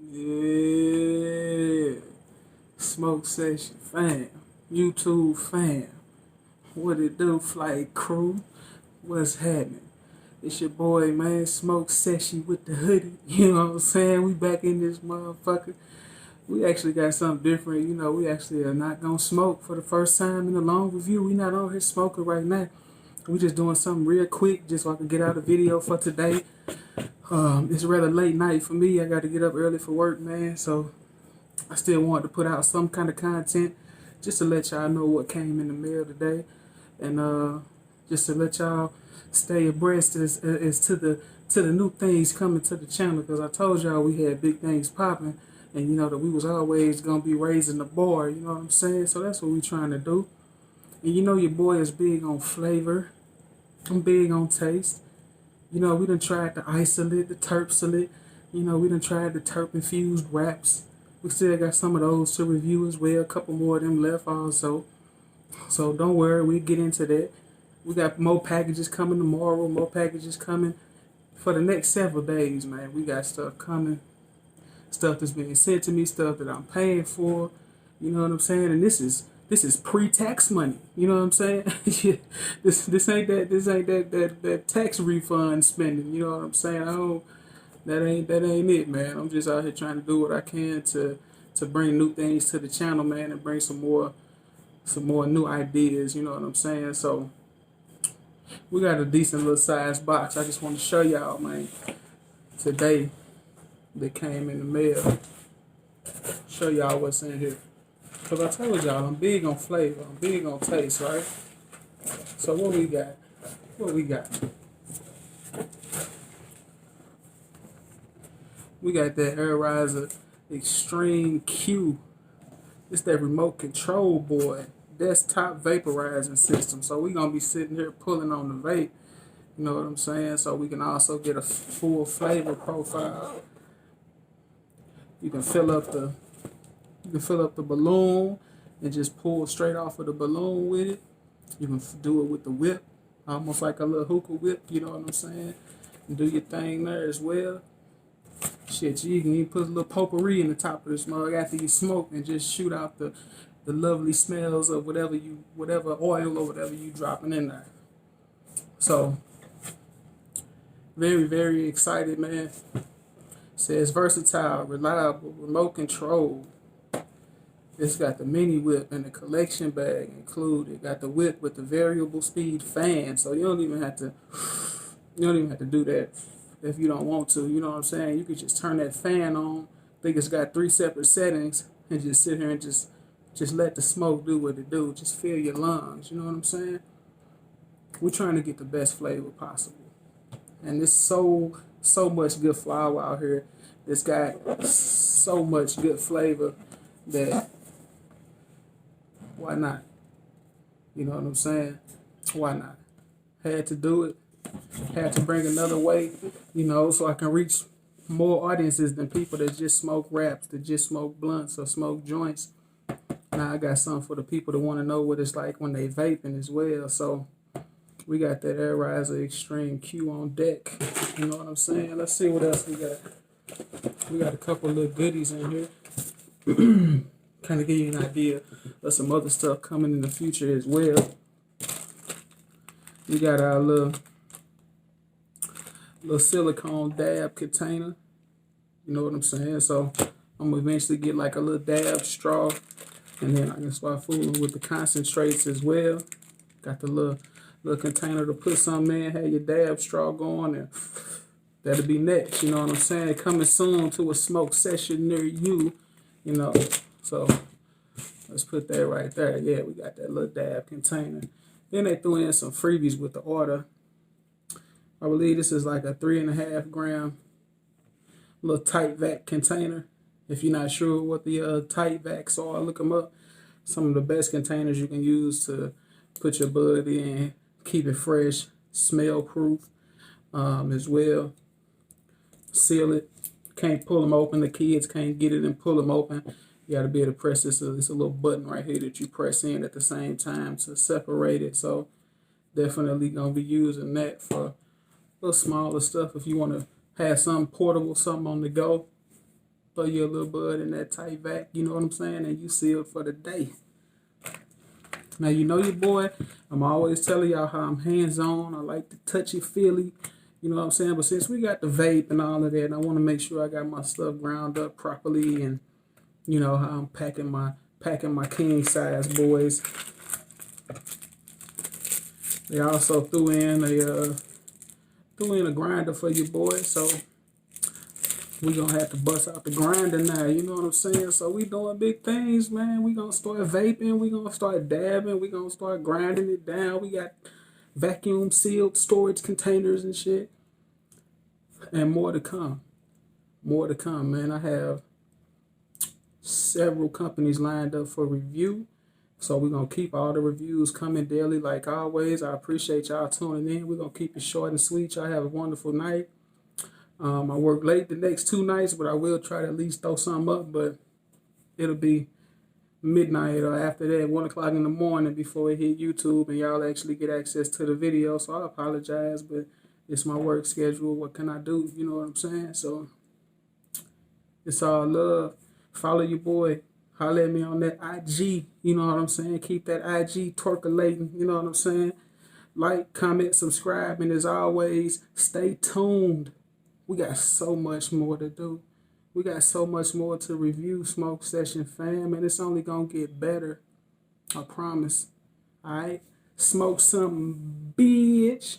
Yeah, Smoke Session fam, YouTube fam, what it do, flight crew? What's happening? It's your boy, man, Smoke Session with the hoodie. You know what I'm saying? We back in this motherfucker. We actually got something different. We actually are not gonna smoke for the first time in a long review. We not on here smoking right now. We just doing something real quick just so I can get out a video for today. It's rather late night for me. I got to get up early for work, man. So I still want to put out some kind of content just to let y'all know what came in the mail today, and just to let y'all stay abreast as to the new things coming to the channel. Because I told y'all we had big things popping, and that we was always gonna be raising the bar. You know what I'm saying? So that's what we trying to do. And your boy is big on flavor. I'm big on taste. We done tried the isolate, the terpsolate. We done tried the terp-infused wraps. We still got some of those to review as well. A couple more of them left also. So don't worry, we'll get into that. We got more packages coming tomorrow, more packages coming for the next several days, man. We got stuff coming. Stuff that's being sent to me, stuff that I'm paying for. You know what I'm saying? And this is pre-tax money. You know what I'm saying? This ain't that tax refund spending. You know what I'm saying? That ain't it, man. I'm just out here trying to do what I can to bring new things to the channel, man, and bring some more new ideas. You know what I'm saying? So we got a decent little size box. I just want to show y'all, man, today that came in the mail. Show y'all what's in here. Because I told y'all, I'm big on flavor. I'm big on taste, right? So what we got? We got that Air Riser Extreme Q. It's that remote control board. Desktop vaporizing system. So we going to be sitting here pulling on the vape. You know what I'm saying? So we can also get a full flavor profile. You can fill up the balloon and just pull straight off of the balloon with it. You can do it with the whip, almost like a little hookah whip, you know what I'm saying? And do your thing there as well. Shit, you can even put a little potpourri in the top of this mug after you smoke and just shoot out the lovely smells of whatever oil or whatever you dropping in there. So, very, very excited, man. Says versatile, reliable, remote control. It's got the mini whip and the collection bag included. Got the whip with the variable speed fan, so you don't even have to do that if you don't want to. You know what I'm saying? You could just turn that fan on. I think it's got 3 separate settings, and just sit here and just let the smoke do what it do. Just fill your lungs. You know what I'm saying? We're trying to get the best flavor possible, and there's so much good flower out here. It's got so much good flavor that why not? You know what I'm saying? Why not? Had to do it. Had to bring another way, so I can reach more audiences than people that just smoke wraps, that just smoke blunts or smoke joints. Now I got something for the people that want to know what it's like when they vaping as well. So we got that Air Riser Extreme Q on deck. You know what I'm saying? Let's see what else we got. We got a couple little goodies in here. Kind of give you an idea of some other stuff coming in the future as well. We got our little silicone dab container. You know what I'm saying? So I'm gonna eventually get like a little dab straw, and then I can start fooling with the concentrates as well. Got the little container to put something in. Have your dab straw going, and that'll be next. You know what I'm saying? Coming soon to a smoke session near you. So let's put that right there. Yeah, we got that little dab container. Then they threw in some freebies with the order. I believe this is like a 3.5 gram little tight vac container. If you're not sure what the tight vacs are, look them up. Some of the best containers you can use to put your bud in, keep it fresh, smell proof as well. Seal it. Can't pull them open. The kids can't get it and pull them open. You got to be able to press this. It's a little button right here that you press in at the same time to separate it. So definitely going to be using that for a little smaller stuff if you want to have something portable, something on the go. throw you a little bud in that tight vac, you know what I'm saying? And you sealed for the day. Now, you know your boy, I'm always telling y'all how I'm hands-on. I like to touchy-feely, you know what I'm saying? But since we got the vape and all of that, I want to make sure I got my stuff ground up properly, and you know how I'm packing my king size boys. They also threw in a grinder for your boy, so we gonna have to bust out the grinder now, you know what I'm saying? So we doing big things, man. We gonna start vaping, we gonna start dabbing, we gonna start grinding it down. We got vacuum sealed storage containers and shit. And more to come. More to come, man. I have several companies lined up for review. So we're going to keep all the reviews coming daily like always. I appreciate y'all tuning in. We're going to keep it short and sweet. Y'all have a wonderful night. I work late the next 2 nights, but I will try to at least throw something up. But it'll be midnight or after that, 1 o'clock in the morning before it hit YouTube and y'all actually get access to the video. So I apologize, but it's my work schedule. What can I do? You know what I'm saying? So it's all love. Follow your boy. Holler at me on that IG. You know what I'm saying? Keep that IG twerkulating. You know what I'm saying? Like, comment, subscribe. And as always, stay tuned. We got so much more to do. We got so much more to review, Smoke Session fam. And it's only going to get better. I promise. All right? Smoke something, bitch.